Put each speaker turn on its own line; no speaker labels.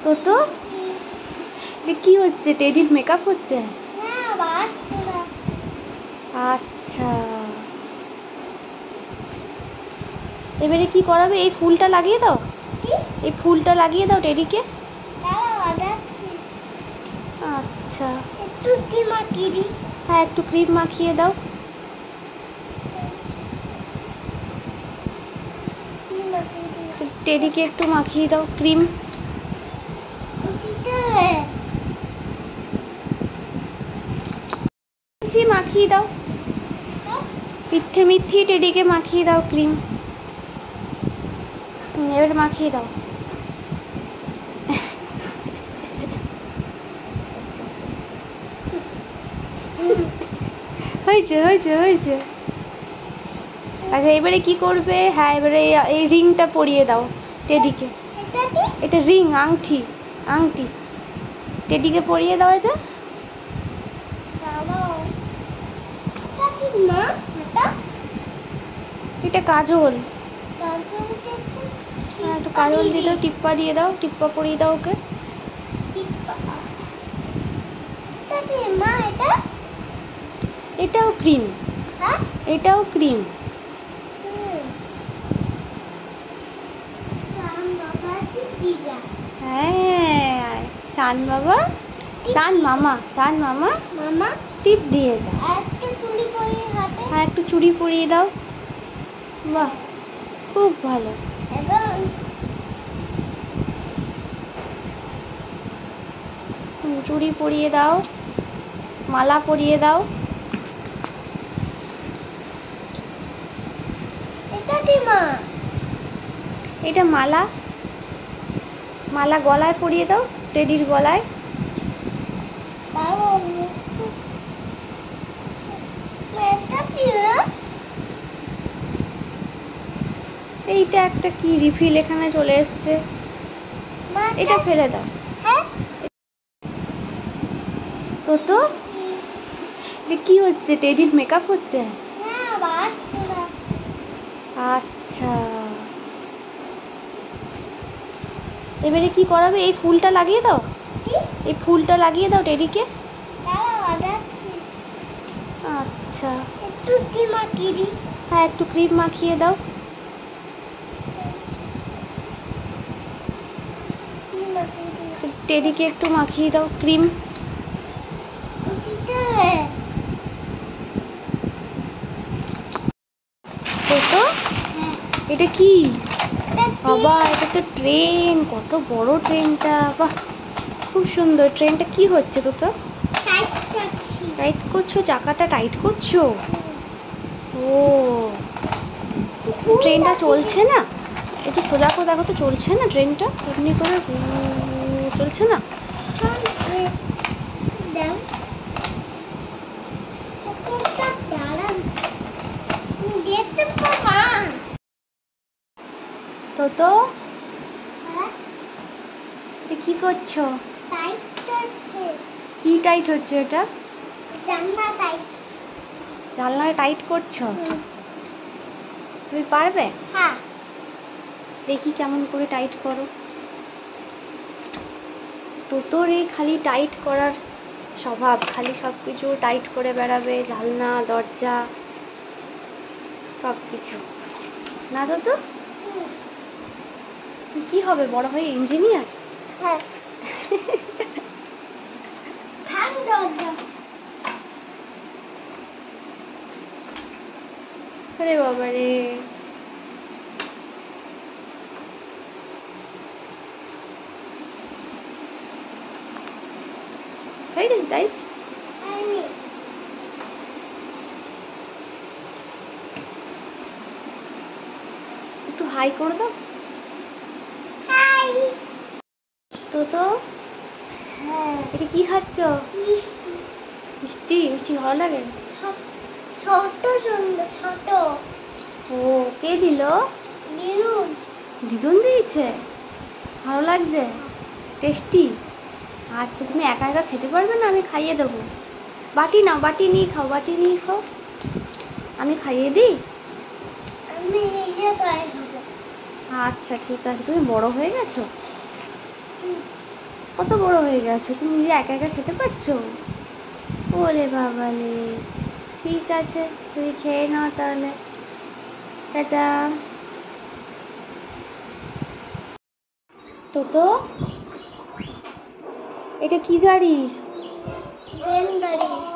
তো কি হচ্ছে? টেডির মেকআপ হচ্ছে? আচ্ছা, এবারে কি করাবে? এই ফুলটা লাগিয়ে দাও, এই ফুলটা লাগিয়ে দাও টেডিকে। আচ্ছা, হ্যাঁ একটু ক্রিম মাখিয়ে দাও। টেডিকে একটু মাখিয়ে দাও ক্রিম। মাখিয়ে দাও, মিথ্যে মিথ্যে টেডিকে মাখিয়ে দাও ক্রিম। এবার মাখিয়ে দাও। হয়েছে হয়েছে হয়েছে। আচ্ছা এবারে কি করবে? হ্যাঁ এবারে এই রিংটা পরিয়ে দাও টেডিকে। এটা রিং, আংটি, আংটি টেডিকে পরিয়ে দাও। এটা কাজল, হ্যাঁ একটু কাজল দিয়ে দাও, টিপ্পা দিয়ে দাও, টিপ্পা পরিয়ে দাও ওকে। এটাও ক্রিম, এটাও ক্রিম। হ্যাঁ চান বাবা, চান মামা, চান মামা, মামা টিপ দিয়ে যাও। হ্যাঁ একটু চুড়ি পরিয়ে দাও। বাহ খুব ভালো। চুড়ি পরিয়ে দাও, মালা পরিয়ে দাও। এটা মালা, মালা গলায় পরিয়ে দাও টেডির গলায়। এইটা একটা কি রিফিল এখানে চলে এসছে, এটা ফেলে দাও। তো কি হচ্ছে? টেডির মেকআপ হচ্ছে? আচ্ছা, এবারে কি করাবে? এই ফুলটা লাগিয়ে দাও, এই ফুলটা লাগিয়ে দাও টেডিকে। আচ্ছা, হ্যাঁ একটু ক্রিম মাখিয়ে দাও। টেডিকে একটু মাখিয়ে দাও ক্রিম। তো এটা কি বাবা? এটা তো ট্রেন, কত বড় ট্রেনটা! বাহ খুব সুন্দর। ট্রেনটা কি হচ্ছে? তো টাইট করছো, চাকাটা টাইট করছো? ও ট্রেনটা চলছে না? একটু সোজা করে দেখো তো, চলছে না ট্রেনটা? এমনি করে চলছে না? তো এটা কি করছো? কি টাইট হচ্ছে এটা? জানলা টাইট করছো? তুমি পারবে? হ্যাঁ দেখি কেমন করে টাইট করো। তোর এই খালি টাইট করার স্বভাব, খালি সব কিছু টাইট করে বেড়াবে, জানলা দরজা সব কিছু না। তো কি হবে বড় হয়ে? ইঞ্জিনিয়ার? হ্যাঁ। আরে বাবা রে, হয়ে গেছে টাইট? একটু হাই করে দাও। তো এটা কি খাচ্ছ? মিষ্টি। মিষ্টি ভালো লাগে? ছোট সুন্দর ছোট। ও কে দিল? দিদুন দিয়েছে? ভালো লাগছে? টেস্টি? আচ্ছা তুমি একা একা খেতে পারবে না? আমি খাইয়ে দেবো। বাটি নাও, বাটি নিয়ে খাও, বাটি নিয়ে খাও। আমি খাইয়ে দিই? আচ্ছা ঠিক আছে, তুমি বড় হয়ে গেছো। কত বড় হয়ে গেছে, তুমি নিজে একা একা খেতে পারছো? ওলে বাবালে, ঠিক আছে তুমি খেয়ে নাও তাহলে, টাটা। তো এটা কি গাড়ি? ট্রেন গাড়ি।